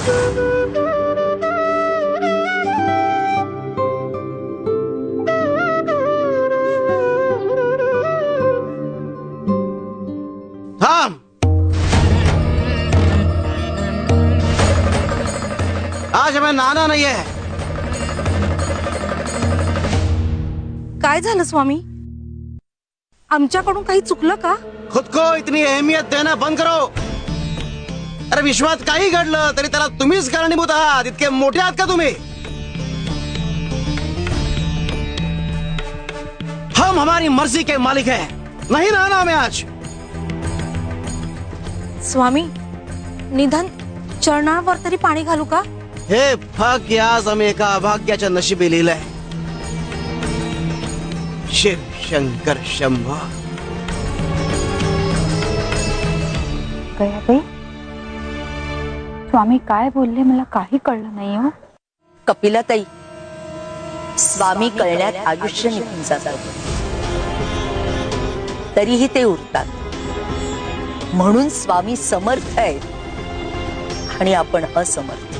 थांब. आज हमें नहाना नहीं है. काय झालं स्वामी? आमच्याकडून काही चुकलं का? खुद को इतनी अहमियत देना बंद करो. अरे विश्वात काही घडलं तरी त्याला तुम्हीच कारणीभूत आहात. इतके मोठे आहात का तुम्ही? हम हमारी मर्जी के मालिक हैं. नहीं नहाना हमें आज. स्वामी, निधन चरणावर तरी पाणी घालू का? हे भाग्य आज आम्ही एका अभाग्याच्या नशिबी लिहिलंय. शिव शंकर शंभो. गयाबाई, स्वामी काय बोलले मला काही कळलं नाही हो. कपिलाताई, स्वामी कळण्यात आयुष्य निघून जातात, तरीही ते उरतात. म्हणून स्वामी समर्थ आहेत आणि आपण असमर्थ.